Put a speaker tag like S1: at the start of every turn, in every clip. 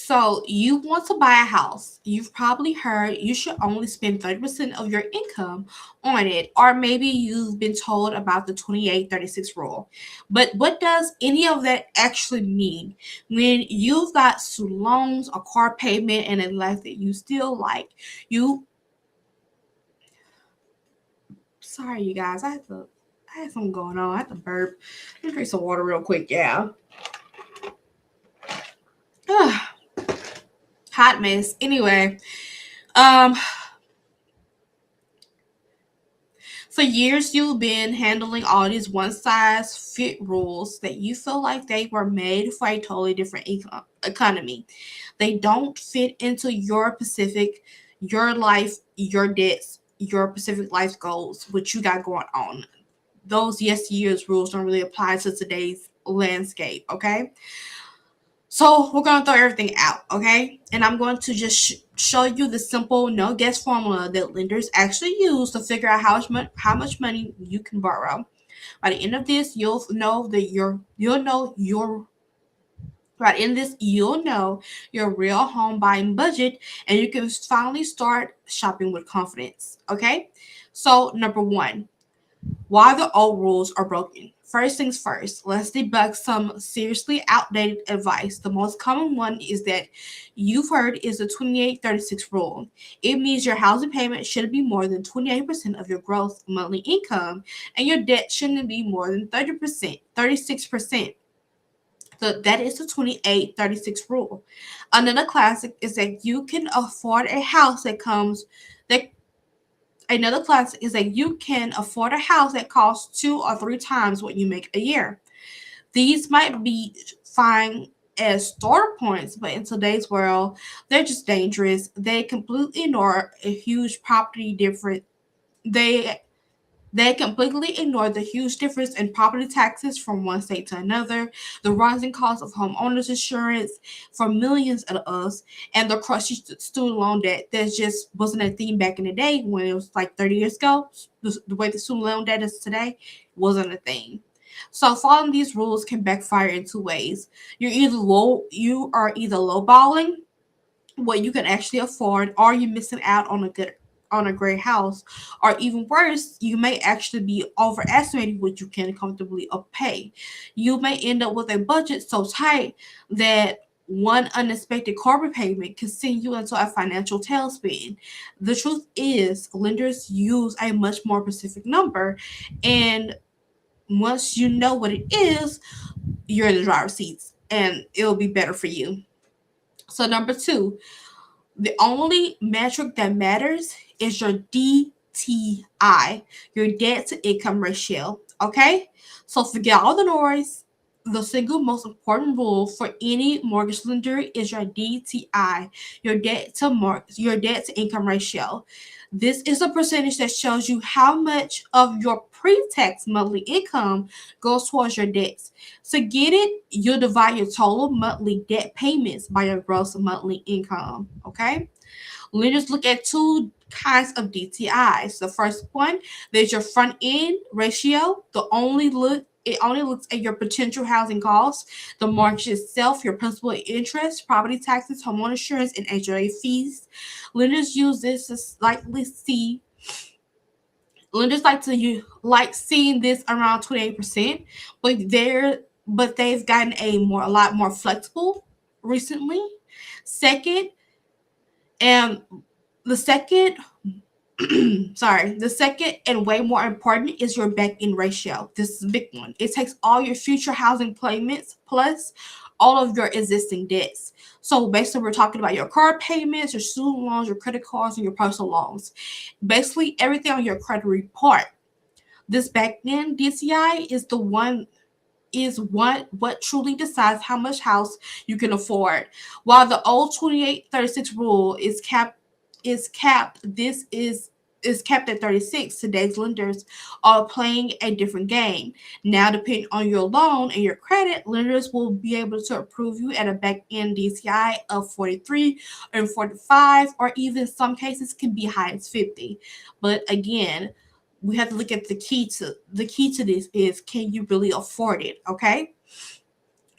S1: So you want to buy a house. You've probably heard you should only spend 30% of your income on it, or maybe you've been told about the 28-36 rule. But what does any of that actually mean when you've got student loans, a car payment, and a life that you still like? You sorry you guys, I had something going on. I had to burp. Let me drink some water real quick, yeah. Hot mess. Anyway, um for years, you've been handling all these one size fit rules that you feel like they were made for a totally different economy. They don't fit into your Pacific, your life, your debts, your Pacific life goals, what you got going on. Those yesteryear's rules don't really apply to today's landscape, okay? So we're going to throw everything out, okay? And I'm going to just show you the simple no guess formula that lenders actually use to figure out how much money you can borrow. By the end of this, you'll know your right in this you'll know your real home buying budget, and you can finally start shopping with confidence, okay? So number 1, why the old rules are broken. First things first, let's debug some seriously outdated advice. The most common one is that you've heard is the 28-36 rule. It means your housing payment shouldn't be more than 28% of your gross monthly income, and your debt shouldn't be more than 30%, 36%. So that is the 28-36 rule. Another classic is that you can afford a house that Another class is that you can afford a house that costs 2 or 3 times what you make a year. These might be fine as starter points, but in today's world, they're just dangerous. They completely ignore a huge property difference. They they completely ignore the huge difference in property taxes from one state to another, the rising cost of homeowners insurance for millions of us, and the crushing student loan debt that just wasn't a thing back in the day when it was like 30 years ago. The way the student loan debt is today wasn't a thing. So following these rules can backfire in 2 ways. You are either lowballing what you can actually afford, or you're missing out on a great house, or even worse, you may actually be overestimating what you can comfortably pay. You may end up with a budget so tight that one unexpected car payment can send you into a financial tailspin. The truth is, lenders use a much more specific number, and once you know what it is, you're in the driver's seats, and it'll be better for you. So number 2, the only metric that matters is your DTI, your debt to income ratio. Okay? So forget all the noise. The single most important rule for any mortgage lender is your DTI, your debt to income ratio. This is a percentage that shows you how much of your pre-tax monthly income goes towards your debts. To get it, you'll divide your total monthly debt payments by your gross monthly income. Okay? Lenders look at 2 kinds of DTIs. The first one, there's your front end ratio. It only looks at your potential housing costs, the mortgage itself, your principal and interest, property taxes, home insurance, and HOA fees. Lenders use this to slightly see Lenders like seeing this around 28%, but they've gotten a lot more flexible recently. Second, and the second the second and way more important is your back end ratio. This is a big one. It takes all your future housing payments plus all of your existing debts. So basically, we're talking about your car payments, your student loans, your credit cards, and your personal loans. Basically, everything on your credit report. This back end DCI is what truly decides how much house you can afford. While the old 28-36 rule is capped, this is capped at 36. Today's lenders are playing a different game. Now, depending on your loan and your credit, lenders will be able to approve you at a back end DCI of 43 or 45, or even some cases can be high as 50. But again, we have to look at the key to this is, can you really afford it? Okay.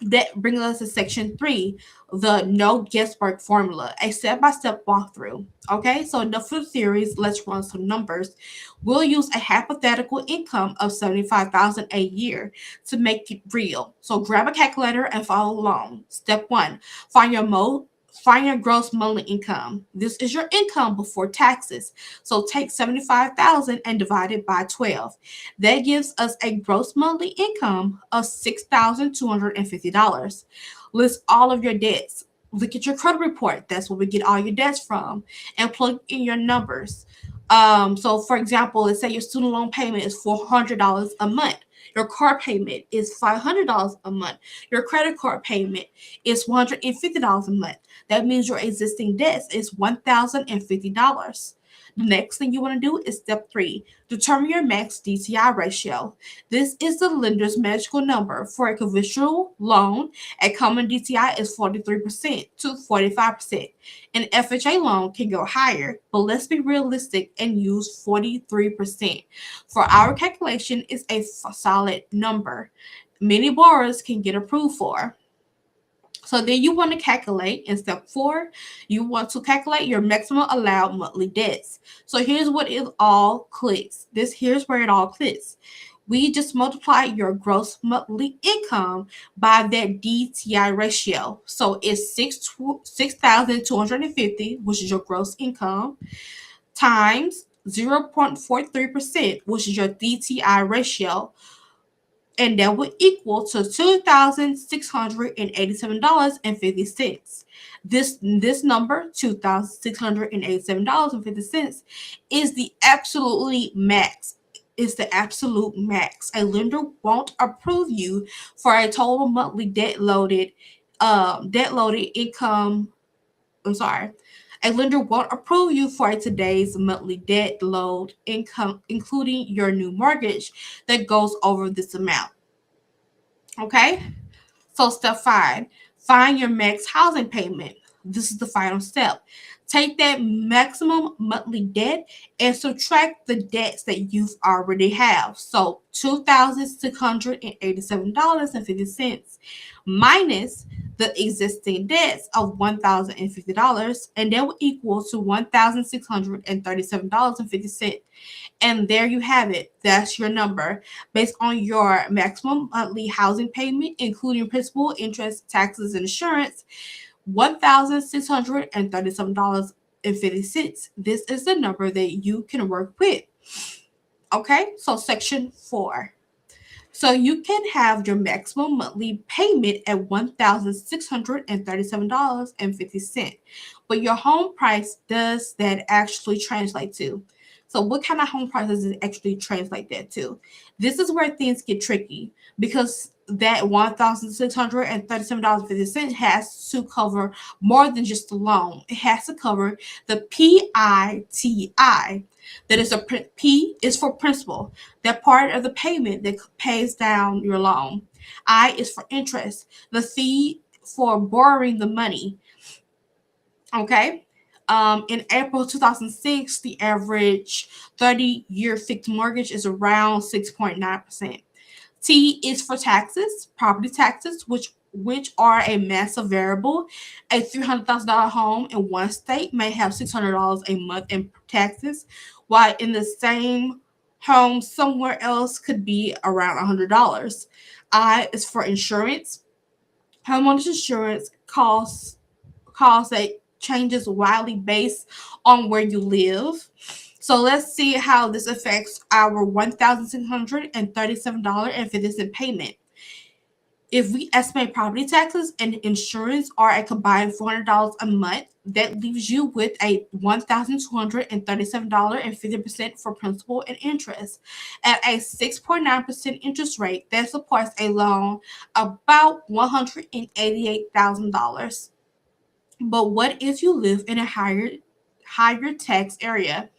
S1: That brings us to section 3, the no guesswork formula, a step-by-step walkthrough. Okay, so enough for the theories. Let's run some numbers. We'll use a hypothetical income of $75,000 a year to make it real. So grab a calculator and follow along. Step 1: find your find your gross monthly income. This is your income before taxes. So take 75,000 and divide it by 12. That gives us a gross monthly income of $6,250. List all of your debts. Look at your credit report. That's where we get all your debts from, and plug in your numbers. So for example, let's say your student loan payment is $400 a month. Your car payment is $500 a month. Your credit card payment is $150 a month. That means your existing debts is $1,050. The next thing you want to do is step 3: determine your max DTI ratio. This is the lender's magical number. For a conventional loan, a common DTI is 43% to 45%. An FHA loan can go higher, but let's be realistic and use 43%. For our calculation, it's a solid number. Many borrowers can get approved for. So then you want to calculate in step 4, you want to calculate your maximum allowed monthly debts. So here's what it all clicks. Here's where it all clicks. We just multiply your gross monthly income by that DTI ratio. So it's 6,250, which is your gross income, times 0.43%, which is your DTI ratio, and that would equal to $2,687.50. This number, $2,687.50, is the absolutely max. Is the absolute max. A lender won't approve you for a total monthly debt loaded income. I'm sorry. A lender won't approve you for today's monthly debt load income, including your new mortgage, that goes over this amount. Okay? So step 5, find your max housing payment. This is the final step. Take that maximum monthly debt and subtract the debts that you already have. So $2,687.50 minus the existing debts of $1,050, and that will equal to $1,637.50. And there you have it. That's your number based on your maximum monthly housing payment, including principal, interest, taxes, and insurance, $1,637.50. This is the number that you can work with. Okay, so section 4. So you can have your maximum monthly payment at $1,637.50. But your home price, does that actually translate to? So what kind of home price does it actually translate that to? This is where things get tricky, because that $1,637.50 has to cover more than just the loan. It has to cover the PITI. That is P is for principal, that part of the payment that pays down your loan. I is for interest, the fee for borrowing the money. Okay. In April 2006, the average 30-year fixed mortgage is around 6.9%. T is for taxes, property taxes, which are a massive variable. A $300,000 home in one state may have $600 a month in taxes, while in the same home somewhere else could be around $100. I is for insurance. Homeowners insurance costs that changes widely based on where you live. So let's see how this affects our $1,637.50 payment. If we estimate property taxes and insurance are a combined $400 a month, that leaves you with a $1,237.50 for principal and interest. At a 6.9% interest rate, that supports a loan about $188,000. But what if you live in a higher tax area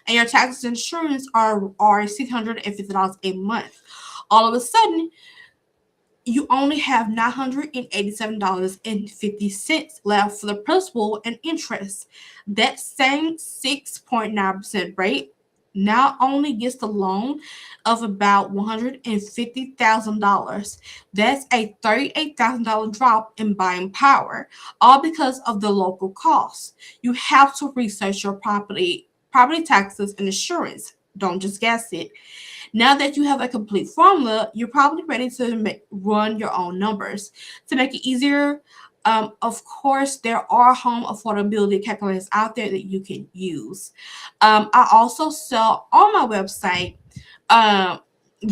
S1: and your taxes and insurance are $650 a month? All of a sudden, you only have $987.50 left for the principal and interest. That same 6.9% rate not only gets the loan of about $150,000, that's a $38,000 drop in buying power, all because of the local costs. You have to research your property taxes and insurance. Don't just guess it. Now that you have a complete formula, you're probably ready to run your own numbers. To make it easier, of course, there are home affordability calculators out there that you can use. I also sell on my website um,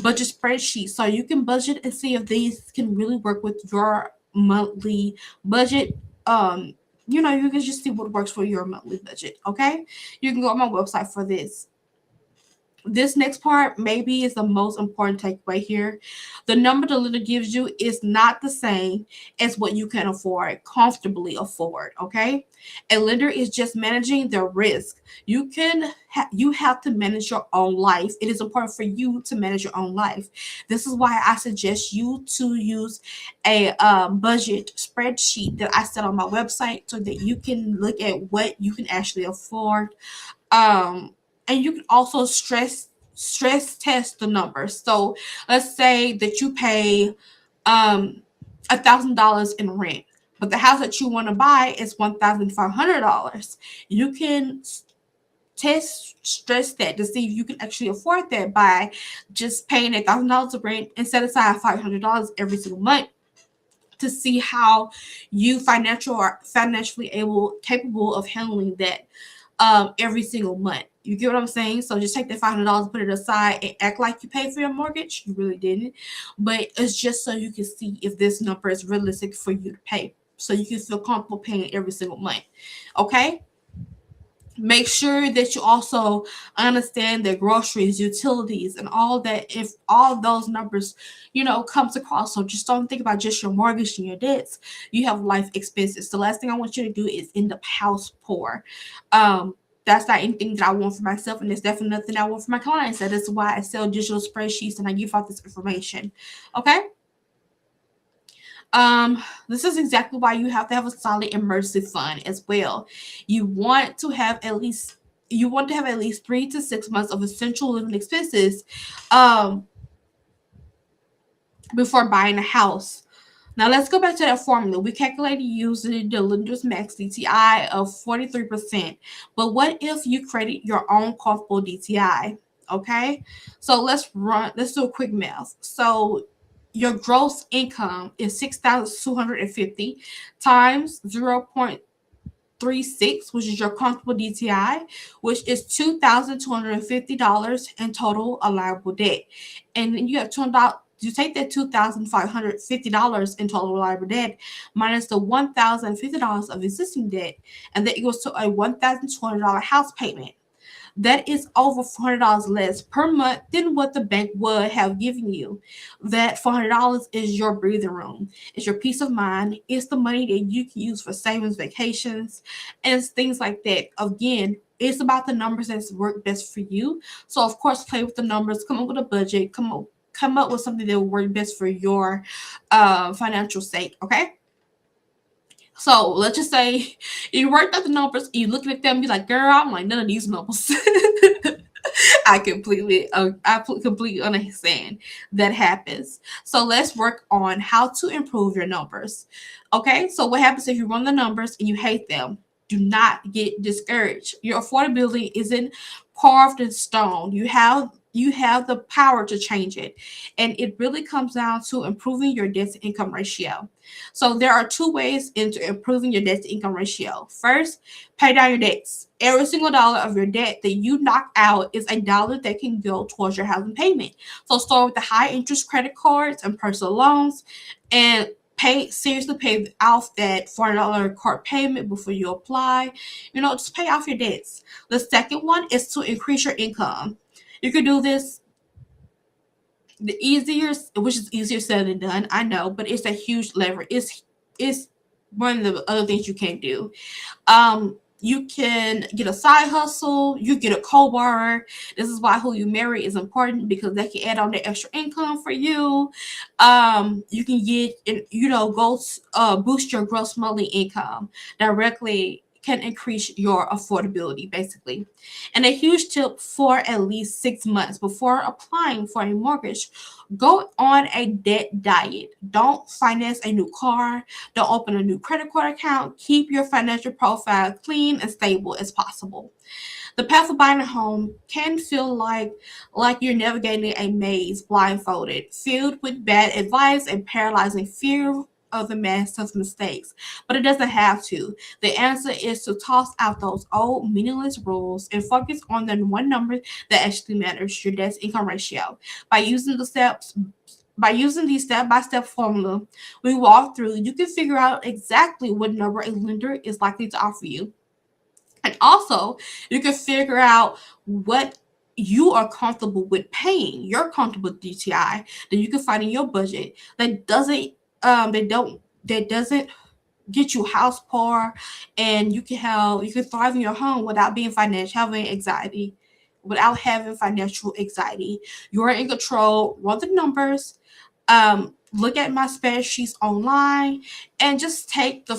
S1: budget spreadsheets, so you can budget and see if these can really work with your monthly budget. You can just see what works for your monthly budget. Okay, you can go on my website for this. This next part maybe is the most important takeaway here. The number the lender gives you is not the same as what you can comfortably afford. Okay, a lender is just managing the risk. You have to manage your own life. It is important for you to manage your own life. This is why I suggest you to use a budget spreadsheet that I set on my website so that you can look at what you can actually afford. And you can also stress test the numbers. So let's say that you pay $1,000 in rent, but the house that you want to buy is $1,500. You can stress that to see if you can actually afford that by just paying $1,000 of rent and set aside $500 every single month to see how you financially capable of handling that every single month. You get what I'm saying? So just take that $500, put it aside, and act like you paid for your mortgage. You really didn't, but it's just so you can see if this number is realistic for you to pay, so you can feel comfortable paying every single month. Okay. Make sure that you also understand the groceries, utilities, and all that. If all those numbers, comes across, so just don't think about just your mortgage and your debts. You have life expenses. The last thing I want you to do is end up house poor. That's not anything that I want for myself, and it's definitely nothing I want for my clients. That is why I sell digital spreadsheets and I give out this information. Okay. This is exactly why you have to have a solid emergency fund as well. You want to have at least 3 to 6 months of essential living expenses before buying a house. Now let's go back to that formula. We calculated using the lender's max DTI of 43%. But what if you created your own comfortable DTI? Okay, so let's do a quick math. So your gross income is 6,250 times 0.36, which is your comfortable DTI, which is $2,250 in total allowable debt. And then you take that $2,550 in total allowable debt minus the $1,050 of existing debt, and that equals to a $1,200 house payment. That is over $400 less per month than what the bank would have given you. That $400 is your breathing room. It's your peace of mind. It's the money that you can use for savings, vacations, and things like that. Again, it's about the numbers that work best for you. So, of course, play with the numbers, come up with a budget, come up with something that will work best for your financial sake, okay? So let's just say you worked out the numbers, you looking at them, be like, girl, I'm like, none of these numbers. I completely understand that happens. So let's work on how to improve your numbers. Okay, so what happens if you run the numbers and you hate them? Do not get discouraged. Your affordability isn't carved in stone. You have the power to change it, and it really comes down to improving your debt to income ratio. So there are two ways into improving your debt to income ratio. First, pay down your debts. Every single dollar of your debt that you knock out is a dollar that can go towards your housing payment. So start with the high interest credit cards and personal loans, and pay off that $400 card payment before you apply. Just pay off your debts. The second one is to increase your income. You can do this which is easier said than done, I know, but it's a huge lever. It's one of the other things you can do. You can get a side hustle, you get a co-borrower. This is why who you marry is important, because they can add on the extra income for you. You can get, boost your gross monthly income directly can increase your affordability, basically. And a huge tip for at least 6 months before applying for a mortgage, go on a debt diet. Don't finance a new car. Don't open a new credit card account. Keep your financial profile clean and stable as possible. The path of buying a home can feel like you're navigating a maze blindfolded, filled with bad advice and paralyzing fear of the massive mistakes. But it doesn't have to. The answer is to toss out those old meaningless rules and focus on the one number that actually matters, your debt income ratio. By using the steps by using the step-by-step formula we walk through, you can figure out exactly what number a lender is likely to offer you. And also, you can figure out what you are comfortable with paying, your comfortable DTI that you can find in your budget that doesn't get you house poor, and you can thrive in your home without having financial anxiety. You're in control. Run the numbers. Look at my spreadsheets online, and just take the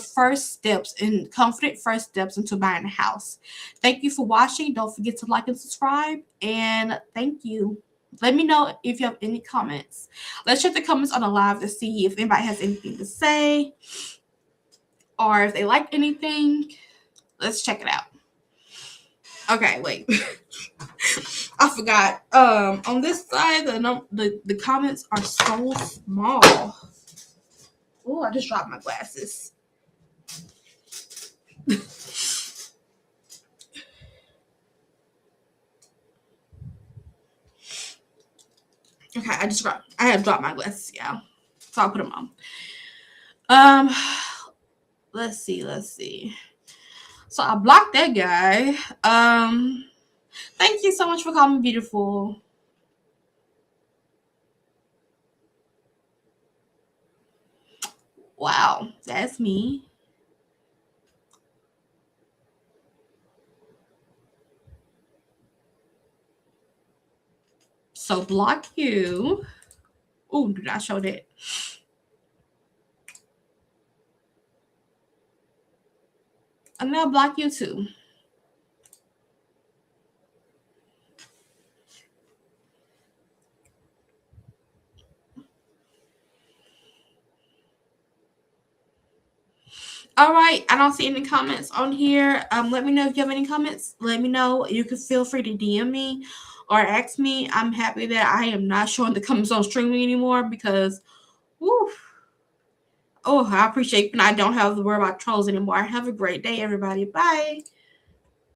S1: confident first steps into buying a house. Thank you for watching. Don't forget to like and subscribe, and thank you. Let me know if you have any comments. Let's check the comments on the live to see if anybody has anything to say or if they like anything. Let's check it out. Okay, wait. I forgot. On this side, the comments are so small. Oh, I just dropped my glasses. Okay, I have dropped my glasses, yeah. So I'll put them on. Let's see. So I blocked that guy. Thank you so much for calling me beautiful. Wow, that's me. So block you. Oh, did I show that? I'm gonna block you too. All right, I don't see any comments on here. Let me know if you have any comments. Let me know. You can feel free to DM me or ask me. I'm happy that I am not showing the comments on streaming anymore because, whew, oh, I appreciate, and I don't have to worry about trolls anymore. Have a great day, everybody. Bye.